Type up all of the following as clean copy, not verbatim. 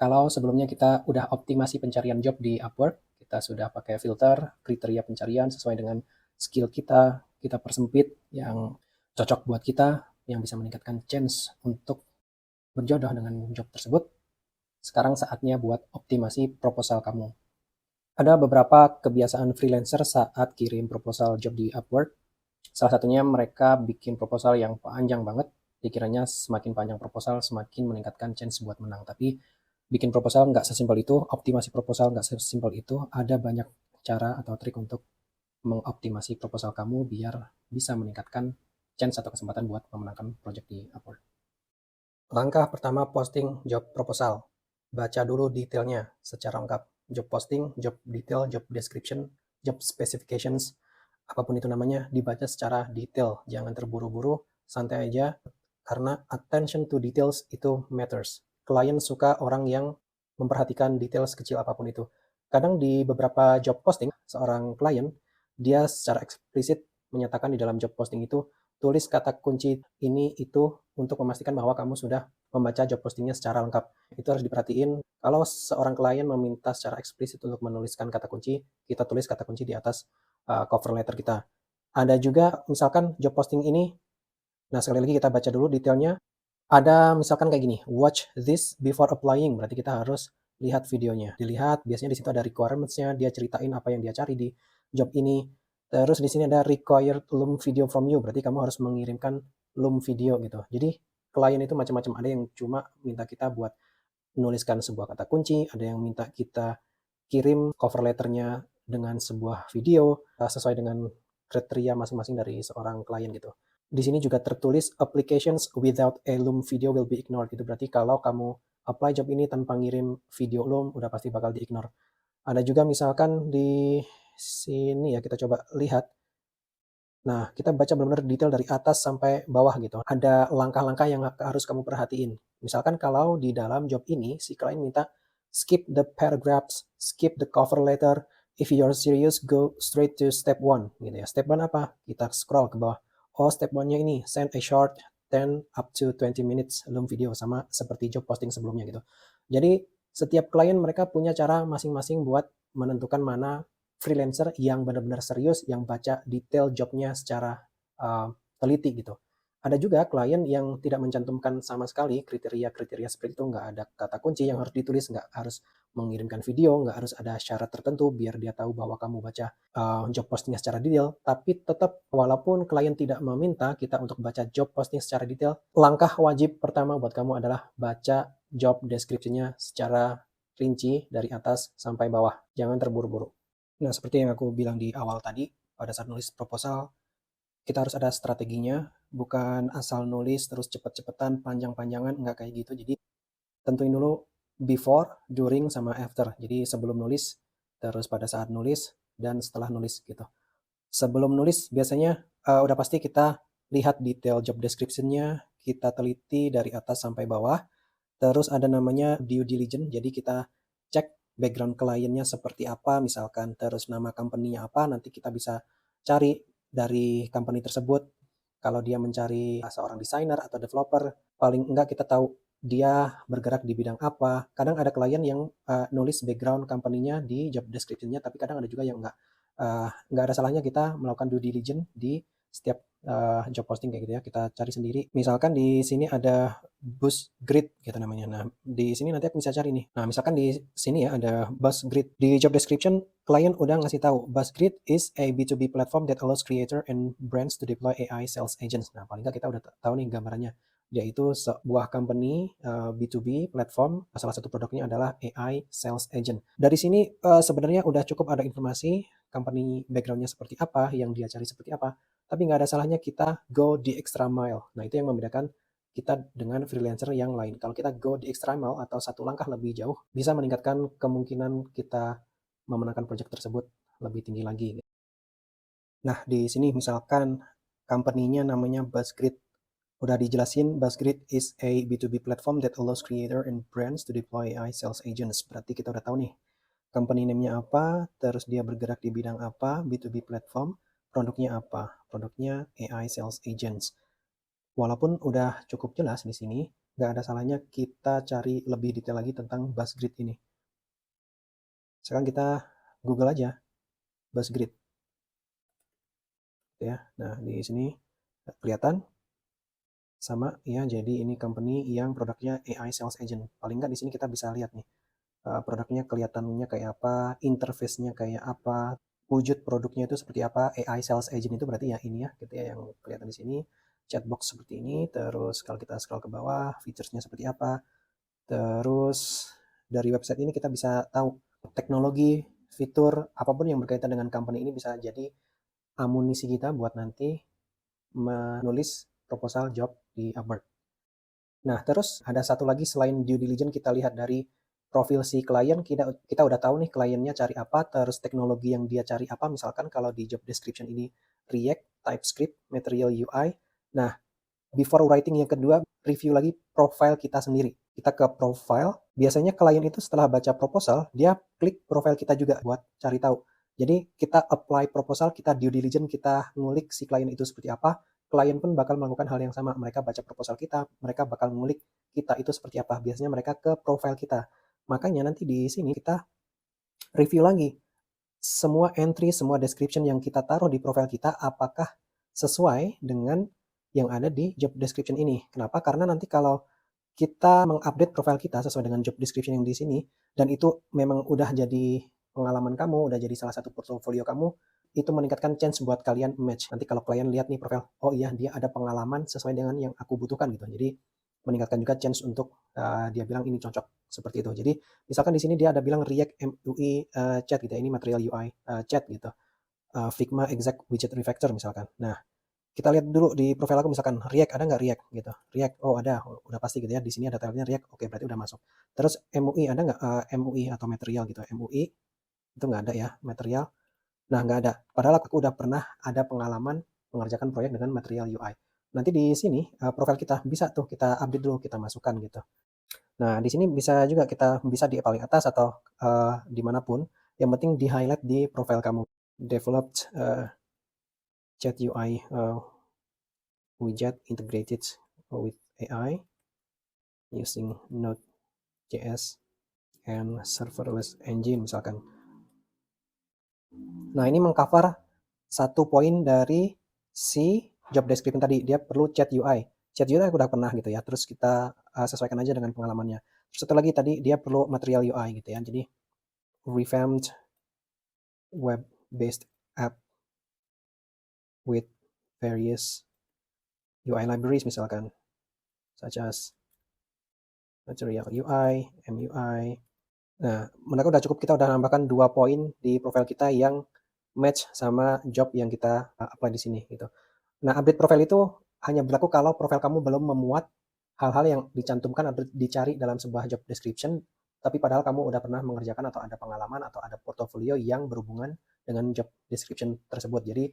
Kalau sebelumnya kita udah optimasi pencarian job di Upwork, kita sudah pakai filter, kriteria pencarian sesuai dengan skill kita, kita persempit yang cocok buat kita, yang bisa meningkatkan chance untuk berjodoh dengan job tersebut. Sekarang saatnya buat optimasi proposal kamu. Ada beberapa kebiasaan freelancer saat kirim proposal job di Upwork. Salah satunya mereka bikin proposal yang panjang banget. Dikiranya semakin panjang proposal, semakin meningkatkan chance buat menang. Tapi bikin proposal nggak sesimpel itu, optimasi proposal nggak sesimpel itu. Ada banyak cara atau trik untuk mengoptimasi proposal kamu biar bisa meningkatkan chance atau kesempatan buat memenangkan project di Upwork. Langkah pertama, posting job proposal. Baca dulu detailnya secara lengkap. Job posting, job detail, job description, job specifications, apapun itu namanya, dibaca secara detail. Jangan terburu-buru, santai aja, karena attention to details itu matters. Klien suka orang yang memperhatikan detail sekecil apapun itu. Kadang di beberapa job posting, seorang klien, dia secara eksplisit menyatakan di dalam job posting itu, tulis kata kunci ini itu untuk memastikan bahwa kamu sudah membaca job postingnya secara lengkap. Itu harus diperhatiin. Kalau seorang klien meminta secara eksplisit untuk menuliskan kata kunci, kita tulis kata kunci di atas cover letter kita. Ada juga misalkan job posting ini, nah sekali lagi kita baca dulu detailnya. Ada misalkan kayak gini, watch this before applying, berarti kita harus lihat videonya. Dilihat, biasanya di situ ada requirements-nya, dia ceritain apa yang dia cari di job ini. Terus di sini ada required Loom video from you, berarti kamu harus mengirimkan Loom video gitu. Jadi klien itu macam-macam, ada yang cuma minta kita buat menuliskan sebuah kata kunci, ada yang minta kita kirim cover letternya dengan sebuah video sesuai dengan kriteria masing-masing dari seorang klien gitu. Di sini juga tertulis applications without a Loom video will be ignored gitu. Berarti kalau kamu apply job ini tanpa ngirim video Loom udah pasti bakal di-ignore. Ada juga misalkan di sini ya, kita coba lihat. Nah, kita baca benar-benar detail dari atas sampai bawah gitu. Ada langkah-langkah yang harus kamu perhatiin. Misalkan kalau di dalam job ini si klien minta skip the paragraphs, skip the cover letter. If you're serious, go straight to step 1 gitu ya. Step 1 apa? Kita scroll ke bawah. Oh, step 1-nya ini send a short 10 up to 20 minutes Loom video, sama seperti job posting sebelumnya gitu. Jadi setiap klien mereka punya cara masing-masing buat menentukan mana freelancer yang benar-benar serius, yang baca detail jobnya secara teliti gitu. Ada juga klien yang tidak mencantumkan sama sekali kriteria-kriteria seperti itu, nggak ada kata kunci yang harus ditulis, nggak harus mengirimkan video, nggak harus ada syarat tertentu biar dia tahu bahwa kamu baca job postingnya secara detail. Tapi tetap walaupun klien tidak meminta kita untuk baca job posting secara detail, langkah wajib pertama buat kamu adalah baca job description-nya secara rinci dari atas sampai bawah. Jangan terburu-buru. Nah, seperti yang aku bilang di awal tadi, pada saat nulis proposal, kita harus ada strateginya, bukan asal nulis terus cepet-cepetan, panjang-panjangan, nggak kayak gitu. Jadi tentuin dulu before, during, sama after. Jadi sebelum nulis, terus pada saat nulis, dan setelah nulis gitu. Sebelum nulis biasanya udah pasti kita lihat detail job description-nya, kita teliti dari atas sampai bawah. Terus ada namanya due diligence, jadi kita cek background kliennya seperti apa misalkan, terus nama company-nya apa, nanti kita bisa cari dari company tersebut. Kalau dia mencari seorang desainer atau developer, paling enggak kita tahu dia bergerak di bidang apa. Kadang ada klien yang nulis background company-nya di job description-nya, tapi kadang ada juga yang enggak ada salahnya kita melakukan due diligence di setiap job posting kayak gitu ya, kita cari sendiri. Misalkan di sini ada Buzzgrid gitu namanya. Nah, di sini nanti aku bisa cari nih. Nah, misalkan di sini ya ada Buzzgrid. Di job description, klien udah ngasih tahu, Buzzgrid is a B2B platform that allows creator and brands to deploy AI sales agents. Nah, paling nggak kita udah tahu nih gambarannya. Yaitu sebuah company B2B platform, salah satu produknya adalah AI sales agent. Dari sini sebenarnya udah cukup ada informasi company backgroundnya seperti apa, yang dia cari seperti apa, tapi nggak ada salahnya kita go the extra mile. Nah, itu yang membedakan kita dengan freelancer yang lain. Kalau kita go the extra mile atau satu langkah lebih jauh, bisa meningkatkan kemungkinan kita memenangkan proyek tersebut lebih tinggi lagi. Nah, di sini misalkan company-nya namanya Buzzgrid. Udah dijelasin, Buzzgrid is a B2B platform that allows creator and brands to deploy AI sales agents. Berarti kita udah tahu nih, company name-nya apa, terus dia bergerak di bidang apa, B2B platform, produknya apa? Produknya AI sales agents. Walaupun udah cukup jelas di sini, nggak ada salahnya kita cari lebih detail lagi tentang Buzzgrid ini. Sekarang kita Google aja Buzzgrid ya. Nah, di sini kelihatan sama ya, jadi ini company yang produknya AI Sales Agent. Paling nggak di sini kita bisa lihat nih, produknya kelihatannya kayak apa, interface-nya kayak apa, wujud produknya itu seperti apa. AI Sales Agent itu berarti ya ini ya, gitu ya, yang kelihatan di sini. Chatbox seperti ini, terus kalau kita scroll ke bawah, features-nya seperti apa. Terus dari website ini kita bisa tahu teknologi, fitur, apapun yang berkaitan dengan company ini bisa jadi amunisi kita buat nanti menulis proposal job di Upwork. Nah, terus ada satu lagi selain due diligence, kita lihat dari profil si klien, kita udah tahu nih kliennya cari apa, terus teknologi yang dia cari apa. Misalkan kalau di job description ini React, TypeScript, Material UI. Nah, before writing yang kedua, review lagi profile kita sendiri. Kita ke profile, biasanya klien itu setelah baca proposal, dia klik profile kita juga buat cari tahu. Jadi kita apply proposal, kita due diligence, kita ngulik si klien itu seperti apa, klien pun bakal melakukan hal yang sama. Mereka baca proposal kita, mereka bakal ngulik kita itu seperti apa. Biasanya mereka ke profile kita. Makanya nanti di sini kita review lagi semua entry, semua description yang kita taruh di profile kita, apakah sesuai dengan yang ada di job description ini. Kenapa? Karena nanti kalau kita mengupdate profile kita sesuai dengan job description yang di sini, dan itu memang udah jadi pengalaman kamu, udah jadi salah satu portfolio kamu, itu meningkatkan chance buat kalian match. Nanti kalau klien lihat nih profile, oh iya dia ada pengalaman sesuai dengan yang aku butuhkan gitu. Jadi meningkatkan juga chance untuk dia bilang ini cocok seperti itu. Jadi misalkan di sini dia ada bilang React MUI Chat gitu ya, ini material UI Chat gitu. Figma Exact Widget Refactor misalkan. Nah, kita lihat dulu di profil aku misalkan React, ada nggak React gitu. React, oh ada, udah pasti gitu ya. Di sini ada tabnya React, oke berarti udah masuk. Terus MUI ada nggak MUI atau material gitu. MUI itu nggak ada ya, material. Nah, nggak ada. Padahal aku udah pernah ada pengalaman mengerjakan proyek dengan material UI. Nanti di sini profil kita bisa tuh kita update dulu, kita masukkan gitu. Nah, di sini bisa juga kita bisa di paling atas atau dimanapun. Yang penting di highlight di profil kamu. Developed chat UI widget integrated with AI using Node.js and serverless engine misalkan. Nah, ini mengcover satu poin dari si job description tadi. Dia perlu chat UI. Chat UI udah pernah gitu ya. Terus kita sesuaikan aja dengan pengalamannya. Terus satu lagi tadi dia perlu material UI gitu ya. Jadi revamped web-based app with various UI libraries misalkan, such as material UI, MUI. Nah, mereka udah cukup, kita udah nambahkan 2 poin di profil kita yang match sama job yang kita apply di sini gitu. Nah, update profil itu hanya berlaku kalau profil kamu belum memuat hal-hal yang dicantumkan atau dicari dalam sebuah job description, tapi padahal kamu udah pernah mengerjakan atau ada pengalaman atau ada portofolio yang berhubungan dengan job description tersebut. Jadi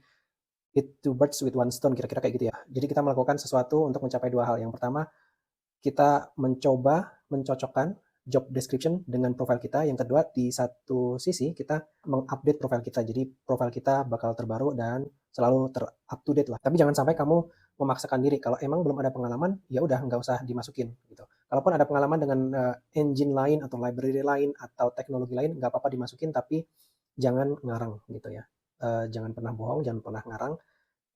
hit two birds with one stone, kira-kira kayak gitu ya. Jadi kita melakukan sesuatu untuk mencapai 2 hal. Yang pertama, kita mencoba mencocokkan job description dengan profil kita. Yang kedua, di satu sisi kita mengupdate profil kita. Jadi profil kita bakal terbaru dan selalu up to date lah. Tapi jangan sampai kamu memaksakan diri. Kalau emang belum ada pengalaman, ya udah nggak usah dimasukin gitu. Kalaupun ada pengalaman dengan engine lain atau library lain atau teknologi lain, nggak apa-apa dimasukin, tapi jangan ngarang gitu ya. Jangan pernah bohong, jangan pernah ngarang.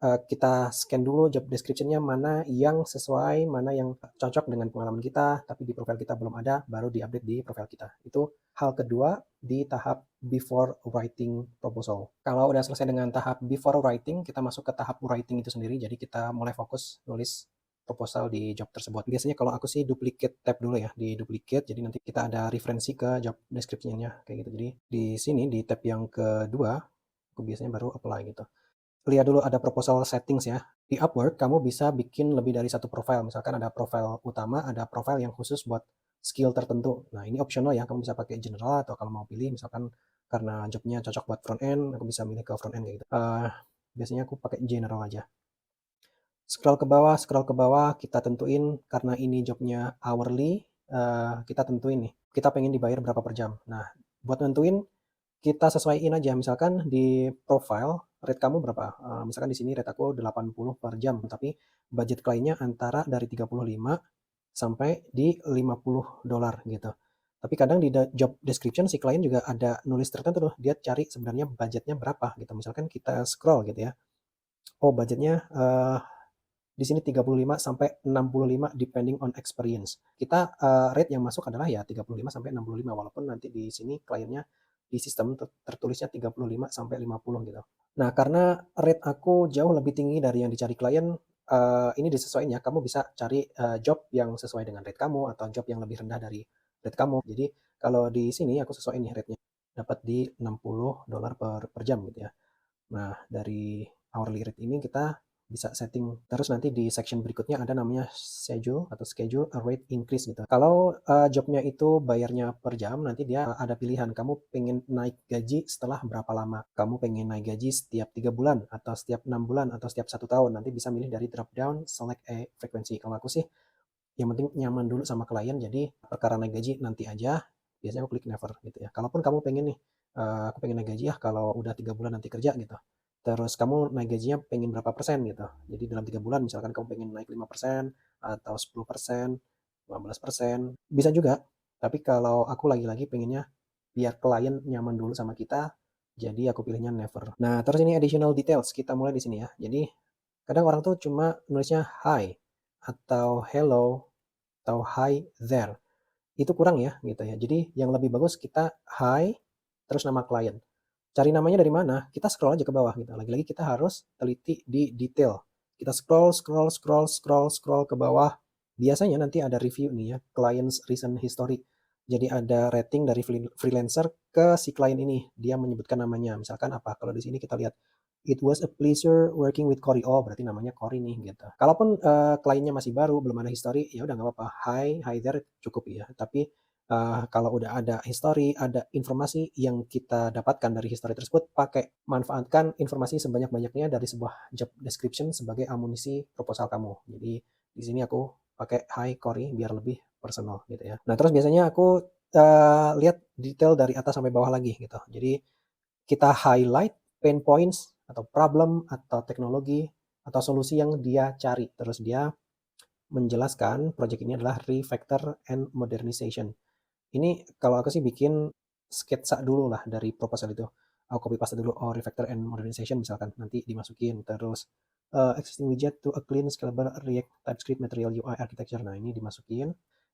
Kita scan dulu job description-nya mana yang sesuai, mana yang cocok dengan pengalaman kita, tapi di profil kita belum ada, baru di-update di profil kita. Itu hal kedua di tahap before writing proposal. Kalau udah selesai dengan tahap before writing, kita masuk ke tahap writing itu sendiri. Jadi kita mulai fokus nulis proposal di job tersebut. Biasanya kalau aku sih duplicate tab dulu ya, di duplicate. Jadi nanti kita ada referensi ke job description-nya kayak gitu. Jadi di sini di tab yang kedua, aku biasanya baru apply gitu. Lihat dulu ada proposal settings ya. Di Upwork kamu bisa bikin lebih dari satu profile. Misalkan ada profile utama, ada profile yang khusus buat skill tertentu. Nah, ini optional ya, kamu bisa pakai general atau kalau mau pilih misalkan karena jobnya cocok buat front end, aku bisa milih ke front end kayak gitu. Biasanya aku pakai general aja. Scroll ke bawah, kita tentuin karena ini jobnya hourly, kita tentuin nih, kita pengen dibayar berapa per jam. Nah, buat nentuin kita sesuaiin aja, misalkan di profile rate kamu berapa, misalkan di sini rate aku 80 per jam, tapi budget kliennya antara dari 35 sampai di $50 gitu. Tapi kadang di job description si klien juga ada nulis tertentu tuh, dia cari sebenarnya budgetnya berapa gitu. Misalkan kita scroll gitu ya, oh budgetnya di sini 35 sampai 65 depending on experience. Kita rate yang masuk adalah ya 35 sampai 65 walaupun nanti di sini kliennya di sistem tertulisnya 35 sampai 50 gitu. Nah, karena rate aku jauh lebih tinggi dari yang dicari klien, ini disesuaikan ya. Kamu bisa cari job yang sesuai dengan rate kamu atau job yang lebih rendah dari rate kamu. Jadi kalau di sini aku sesuaiin nih rate-nya. Dapat di $60 per jam gitu ya. Nah, dari hourly rate ini kita bisa setting terus nanti di section berikutnya ada namanya schedule a rate increase gitu. Kalau jobnya itu bayarnya per jam, nanti dia ada pilihan kamu pengen naik gaji setelah berapa lama. Kamu pengen naik gaji setiap 3 bulan atau setiap 6 bulan atau setiap 1 tahun. Nanti bisa milih dari drop down select a frequency. Kalau aku sih yang penting nyaman dulu sama klien, jadi perkara naik gaji nanti aja, biasanya aku klik never gitu ya. Kalaupun kamu pengen nih, aku pengen naik gaji ya kalau udah 3 bulan nanti kerja gitu. Terus kamu naik gajinya pengen berapa persen gitu. Jadi dalam 3 bulan misalkan kamu pengen naik 5% atau 10%, 15%, bisa juga. Tapi kalau aku lagi-lagi pengennya biar klien nyaman dulu sama kita, jadi aku pilihnya never. Nah, terus ini additional details, kita mulai di sini ya. Jadi kadang orang tuh cuma nulisnya hi atau hello atau hi there. Itu kurang ya gitu ya. Jadi yang lebih bagus kita hi terus nama klien. Cari namanya dari mana? Kita scroll aja ke bawah gitu. Lagi-lagi kita harus teliti di detail. Kita scroll scroll scroll scroll scroll ke bawah. Biasanya nanti ada review nih ya, client's recent history. Jadi ada rating dari freelancer ke si klien ini. Dia menyebutkan namanya. Misalkan apa? Kalau di sini kita lihat it was a pleasure working with Cory. Oh, berarti namanya Cory nih gitu. Kalaupun kliennya masih baru, belum ada history, ya udah nggak apa-apa. Hi there cukup ya. Tapi kalau udah ada history, ada informasi yang kita dapatkan dari history tersebut, manfaatkan informasi sebanyak-banyaknya dari sebuah job description sebagai amunisi proposal kamu. Jadi di sini aku pakai hi Cory biar lebih personal gitu ya. Nah, terus biasanya aku lihat detail dari atas sampai bawah lagi gitu. Jadi kita highlight pain points atau problem atau teknologi atau solusi yang dia cari. Terus dia menjelaskan project ini adalah refactor and modernization. Ini kalau aku sih bikin sketsa dulu lah dari proposal itu. Aku copy paste dulu, oh refactor and modernization misalkan, nanti dimasukin. Terus existing widget to a clean, scalable React TypeScript material UI architecture. Nah ini dimasukin.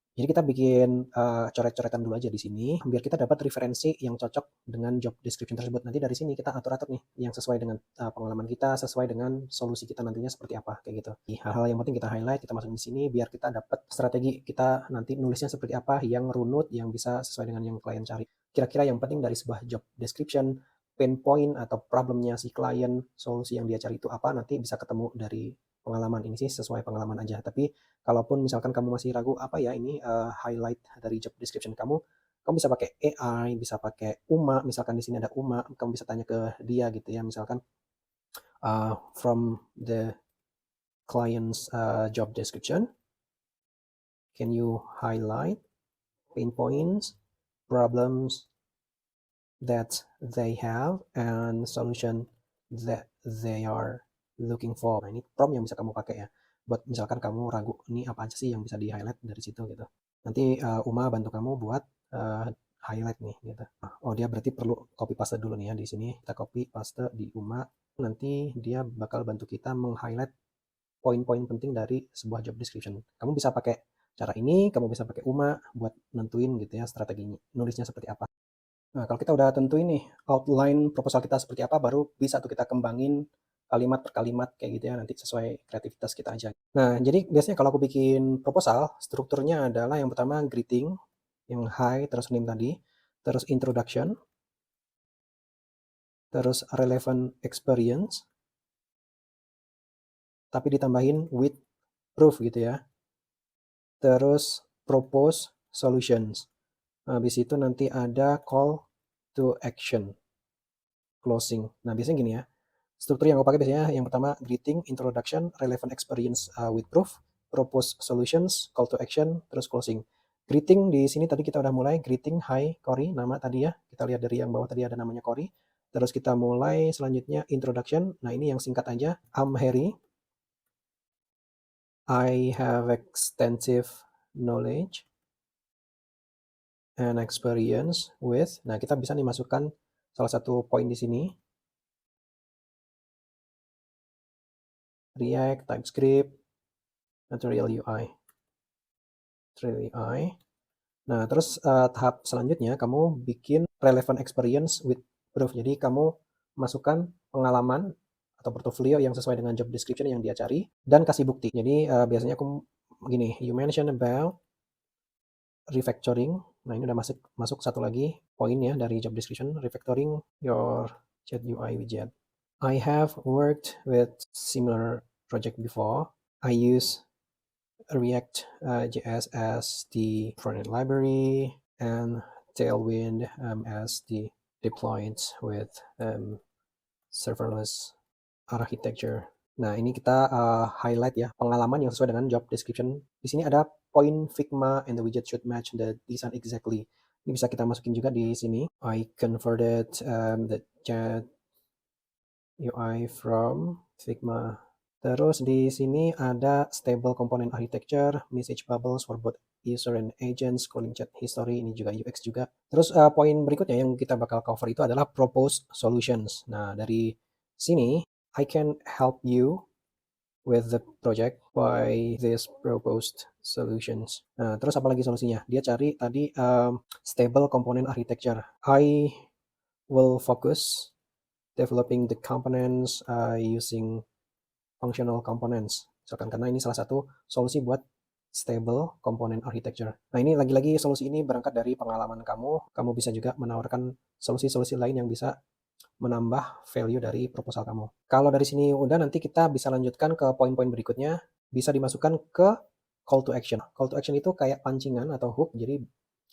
Jadi kita bikin coret-coretan dulu aja di sini, biar kita dapat referensi yang cocok dengan job description tersebut. Nanti dari sini kita atur-atur nih, yang sesuai dengan pengalaman kita, sesuai dengan solusi kita nantinya seperti apa, kayak gitu. Hal-hal yang penting kita highlight, kita masukin di sini, biar kita dapat strategi kita nanti nulisnya seperti apa, yang runut, yang bisa sesuai dengan yang klien cari. Kira-kira yang penting dari sebuah job description, pain point atau problemnya si klien, solusi yang dia cari itu apa, nanti bisa ketemu dari pengalaman. Ini sih sesuai pengalaman aja. Tapi kalaupun misalkan kamu masih ragu apa ya ini highlight dari job description kamu, kamu bisa pakai AI, bisa pakai Uma, misalkan di sini ada Uma, kamu bisa tanya ke dia gitu ya, misalkan from the client's job description, can you highlight pain points, problems that they have, and solution that they are looking for. Nah, ini prompt yang bisa kamu pakai ya. Buat misalkan kamu ragu, ini apa aja sih yang bisa di-highlight dari situ gitu. Nanti Uma bantu kamu buat highlight nih gitu. Oh, dia berarti perlu copy paste dulu nih ya di sini. Kita copy paste di Uma. Nanti dia bakal bantu kita meng-highlight poin-poin penting dari sebuah job description. Kamu bisa pakai cara ini, kamu bisa pakai Uma buat nentuin gitu ya strateginya, nulisnya seperti apa. Nah, kalau kita udah tentuin nih outline proposal kita seperti apa, baru bisa tuh kita kembangin kalimat per kalimat kayak gitu ya, nanti sesuai kreativitas kita aja. Nah, jadi biasanya kalau aku bikin proposal, strukturnya adalah yang pertama greeting, yang hi, terus name tadi, terus introduction, terus relevant experience, tapi ditambahin with proof gitu ya. Terus propose solutions. Nah, habis itu nanti ada call to action, closing. Nah, biasanya gini ya. Struktur yang aku pakai biasanya yang pertama greeting, introduction, relevant experience with proof, propose solutions, call to action, terus closing. Greeting di sini tadi kita udah mulai greeting, hi Cory, nama tadi ya. Kita lihat dari yang bawah tadi ada namanya Cory. Terus kita mulai selanjutnya introduction. Nah, ini yang singkat aja. I'm Harry. I have extensive knowledge and experience with. Nah, kita bisa nih masukkan salah satu poin di sini. React, TypeScript, Material UI. Nah, terus tahap selanjutnya kamu bikin relevant experience with proof. Jadi kamu masukkan pengalaman atau portofolio yang sesuai dengan job description yang dia cari dan kasih bukti. Jadi biasanya aku gini, you mention about refactoring. Nah, ini udah masuk satu lagi poin ya dari job description, refactoring your chat UI widget. I have worked with similar project before. I use React JS as the front-end library and Tailwind as the deployed with serverless architecture. Nah, ini kita highlight ya pengalaman yang sesuai dengan job description. Di sini ada poin Figma and the widget should match the design exactly. Ini bisa kita masukin juga di sini. I converted the chat UI from Figma. Terus di sini ada stable component architecture, message bubbles for both user and agent, scrolling chat history, ini juga UX juga. Terus poin berikutnya yang kita bakal cover itu adalah proposed solutions. Nah, dari sini I can help you with the project by this proposed solutions. Nah, terus apa lagi solusinya? Dia cari tadi stable component architecture. I will focus developing the components using functional components. Misalkan karena ini salah satu solusi buat stable component architecture. Nah, ini lagi-lagi solusi ini berangkat dari pengalaman kamu. Kamu bisa juga menawarkan solusi-solusi lain yang bisa menambah value dari proposal kamu. Kalau dari sini udah, nanti kita bisa lanjutkan ke poin-poin berikutnya. Bisa dimasukkan ke call to action. Call to action itu kayak pancingan atau hook. Jadi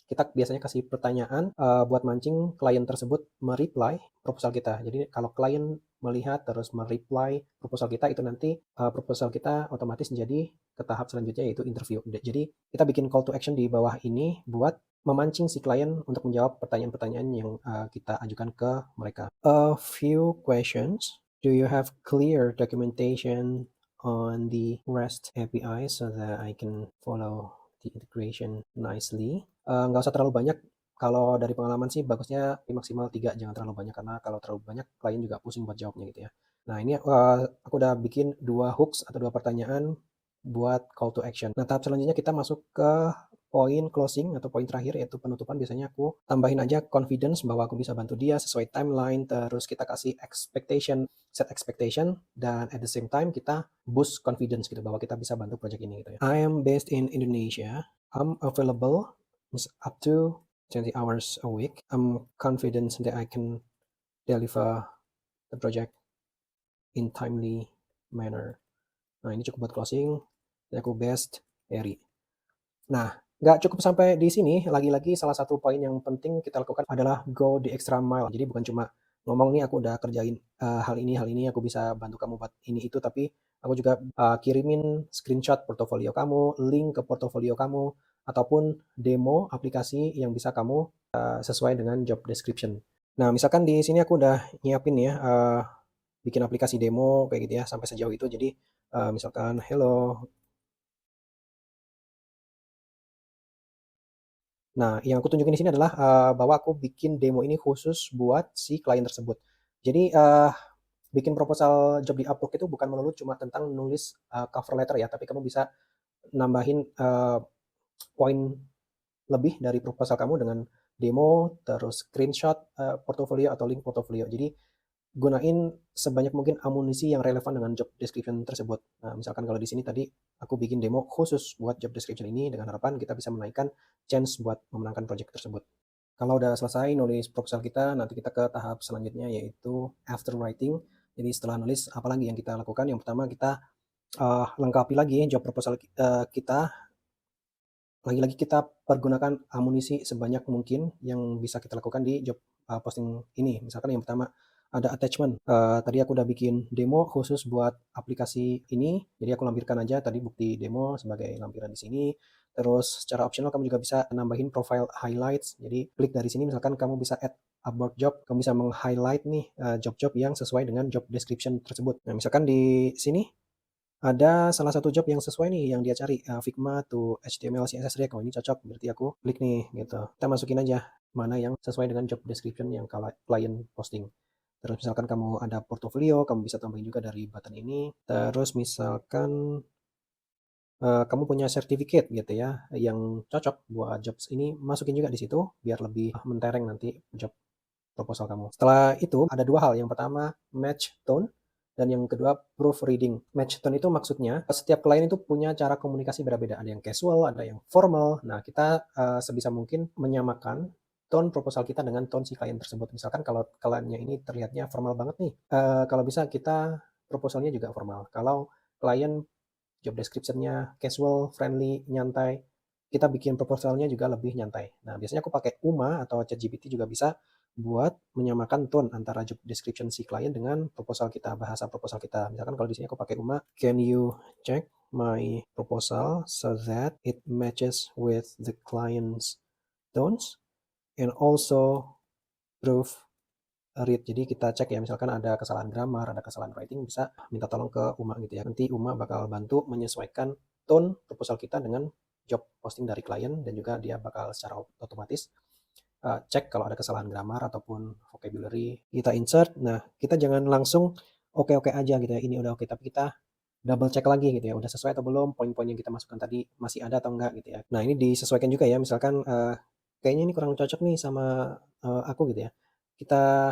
kita biasanya kasih pertanyaan buat mancing klien tersebut mereply proposal kita. Jadi kalau klien melihat terus mereply proposal kita, itu nanti proposal kita otomatis menjadi ke tahap selanjutnya yaitu interview. Jadi kita bikin call to action di bawah ini buat memancing si klien untuk menjawab pertanyaan-pertanyaan yang kita ajukan ke mereka. A few questions. Do you have clear documentation on the REST API so that I can follow the integration nicely? Nggak usah terlalu banyak. Kalau dari pengalaman sih bagusnya maksimal 3, jangan terlalu banyak karena kalau terlalu banyak klien juga pusing buat jawabnya gitu ya. Nah, ini aku udah bikin 2 hooks atau 2 pertanyaan buat call to action. Nah, tahap selanjutnya kita masuk ke poin closing atau poin terakhir yaitu penutupan. Biasanya aku tambahin aja confidence bahwa aku bisa bantu dia sesuai timeline, terus kita kasih expectation, set expectation, dan at the same time kita boost confidence gitu bahwa kita bisa bantu project ini gitu ya. I am based in Indonesia. I'm available up to 20 hours a week. I'm confident that I can deliver the project in timely manner. Nah, ini cukup buat closing. Aku best Eri. Nah, nggak cukup sampai di sini. Lagi-lagi salah satu poin yang penting kita lakukan adalah go the extra mile. Jadi bukan cuma ngomong nih aku udah kerjain hal ini, aku bisa bantu kamu buat ini itu, tapi aku juga kirimin screenshot portofolio kamu, link ke portofolio kamu, ataupun demo aplikasi yang bisa kamu sesuai dengan job description. Nah, misalkan di sini aku udah nyiapin ya bikin aplikasi demo kayak gitu ya sampai sejauh itu. Jadi misalkan hello. Nah, yang aku tunjukin di sini adalah bahwa aku bikin demo ini khusus buat si klien tersebut. Jadi bikin proposal job di Upwork itu bukan melulu cuma tentang nulis cover letter ya, tapi kamu bisa nambahin poin lebih dari proposal kamu dengan demo, terus screenshot portofolio atau link portofolio. Jadi gunain sebanyak mungkin amunisi yang relevan dengan job description tersebut. Nah, misalkan kalau di sini tadi aku bikin demo khusus buat job description ini dengan harapan kita bisa menaikkan chance buat memenangkan project tersebut. Kalau udah selesai nulis proposal kita, nanti kita ke tahap selanjutnya yaitu after writing. Jadi setelah nulis, apalagi yang kita lakukan? Yang pertama kita lengkapi lagi job proposal kita. Lagi-lagi kita pergunakan amunisi sebanyak mungkin yang bisa kita lakukan di job posting ini. Misalkan yang pertama ada attachment. Tadi aku udah bikin demo khusus buat aplikasi ini. Jadi aku lampirkan aja tadi bukti demo sebagai lampiran di sini. Terus secara optional kamu juga bisa nambahin profile highlights. Jadi klik dari sini misalkan kamu bisa add Upwork job, kamu bisa meng-highlight nih job-job yang sesuai dengan job description tersebut. Nah, misalkan di sini Ada salah satu job yang sesuai nih yang dia cari, Figma to HTML, CSS, React. Oh ini cocok, berarti aku klik nih gitu. Kita masukin aja mana yang sesuai dengan job description yang klien posting. Terus misalkan kamu ada portofolio, kamu bisa tambahin juga dari button ini. Terus misalkan kamu punya sertifikat gitu ya, yang cocok buat jobs ini, masukin juga di situ biar lebih mentereng nanti job proposal kamu. Setelah itu ada dua hal, yang pertama match tone dan yang kedua proofreading. Match tone itu maksudnya setiap klien itu punya cara komunikasi berbeda, ada yang casual, ada yang formal. Nah, kita sebisa mungkin menyamakan tone proposal kita dengan tone si klien tersebut. Misalkan kalau kliennya ini terlihatnya formal banget nih, kalau bisa kita proposalnya juga formal. Kalau klien job description-nya casual, friendly, nyantai, kita bikin proposalnya juga lebih nyantai. Nah, biasanya aku pakai Uma atau ChatGPT juga bisa buat menyamakan tone antara job description si klien dengan proposal kita, bahasa proposal kita. Misalkan kalau di sini aku pakai Uma, can you check my proposal so that it matches with the client's tones and also proof read. Jadi kita cek ya, misalkan ada kesalahan grammar, ada kesalahan writing, bisa minta tolong ke Uma gitu ya. Nanti Uma bakal bantu menyesuaikan tone proposal kita dengan job posting dari klien, dan juga dia bakal secara otomatis cek kalau ada kesalahan grammar ataupun vocabulary, kita insert. Nah, kita jangan langsung oke-oke aja gitu ya, ini udah oke, tapi kita double check lagi gitu ya, udah sesuai atau belum, poin-poin yang kita masukkan tadi masih ada atau enggak gitu ya. Nah, ini disesuaikan juga ya, misalkan kayaknya ini kurang cocok nih sama aku gitu ya. Kita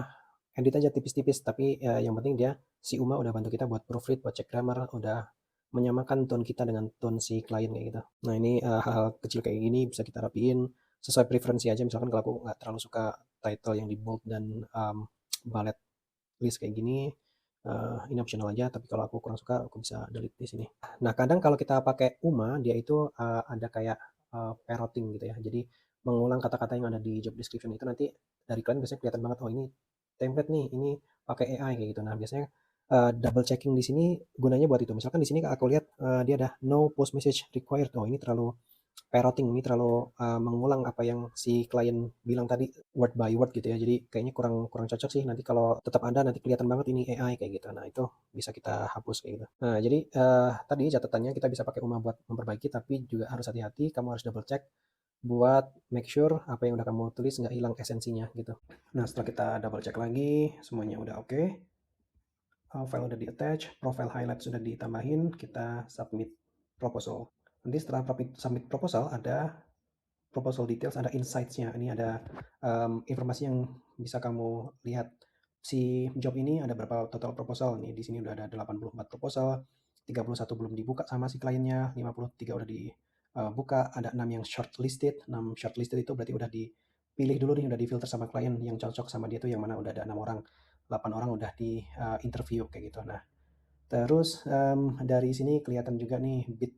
edit aja tipis-tipis, tapi yang penting dia si Uma udah bantu kita buat proofread, buat cek grammar, udah menyamakan tone kita dengan tone si klien kayak gitu. Nah, ini hal-hal kecil kayak gini bisa kita rapiin sesuai preferensi aja. Misalkan kalau aku nggak terlalu suka title yang di bold dan bullet list kayak gini, ini optional aja, tapi kalau aku kurang suka aku bisa delete di sini. Nah, kadang kalau kita pakai Uma, dia itu ada kayak parroting gitu ya. Jadi mengulang kata-kata yang ada di job description itu, nanti dari klien biasanya kelihatan banget, oh ini template nih, ini pakai AI kayak gitu. Nah, biasanya double checking di sini gunanya buat itu. Misalkan di sini aku lihat dia ada no post message required. Oh, ini terlalu parroting, ini terlalu mengulang apa yang si klien bilang tadi word by word gitu ya. Jadi kayaknya kurang kurang cocok sih. Nanti kalau tetap ada, nanti kelihatan banget ini AI kayak gitu. Nah, itu bisa kita hapus kayak gitu. Nah, jadi tadi catatannya kita bisa pakai Uma buat memperbaiki, tapi juga harus hati-hati. Kamu harus double check buat make sure apa yang udah kamu tulis nggak hilang esensinya gitu. Nah, setelah kita double check lagi, semuanya udah oke. File udah di-attach, profile highlight sudah ditambahin, kita submit proposal. Nanti setelah submit proposal, ada proposal details, ada insights-nya. Ini ada informasi yang bisa kamu lihat. Si job ini ada berapa total proposal nih. Di sini udah ada 84 proposal, 31 belum dibuka sama si kliennya, 53 udah dibuka, ada 6 yang shortlisted. 6 shortlisted itu berarti udah dipilih dulu nih, udah difilter sama klien yang cocok sama dia tuh yang mana, udah ada 6 orang. 8 orang udah di interview kayak gitu. Nah, terus dari sini kelihatan juga nih bid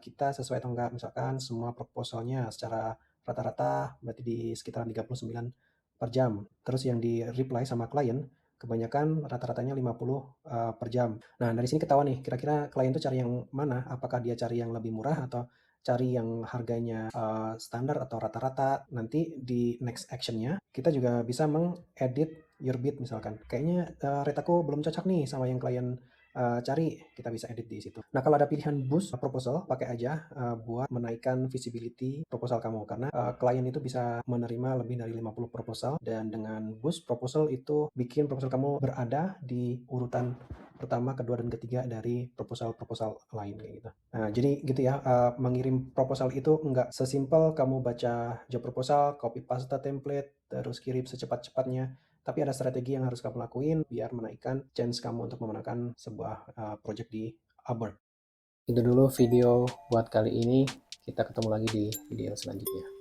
kita sesuai atau enggak. Misalkan semua proposalnya secara rata-rata berarti di sekitaran 39 per jam. Terus yang di reply sama klien kebanyakan rata-ratanya 50 per jam. Nah, dari sini ketahuan nih kira-kira klien tuh cari yang mana, apakah dia cari yang lebih murah atau cari yang harganya standar atau rata-rata. Nanti di next actionnya kita juga bisa mengedit your bid. Misalkan kayaknya rate aku belum cocok nih sama yang klien cari, kita bisa edit di situ. Nah, kalau ada pilihan boost proposal, pakai aja buat menaikkan visibility proposal kamu, karena klien itu bisa menerima lebih dari 50 proposal, dan dengan boost proposal itu bikin proposal kamu berada di urutan pertama, kedua, dan ketiga dari proposal-proposal lain kayak gitu. Nah, jadi gitu ya, mengirim proposal itu nggak sesimpel kamu baca job proposal, copy paste template, terus kirim secepat-cepatnya. Tapi ada strategi yang harus kamu lakuin biar menaikkan chance kamu untuk memenangkan sebuah project di Upwork. Itu dulu video buat kali ini. Kita ketemu lagi di video selanjutnya.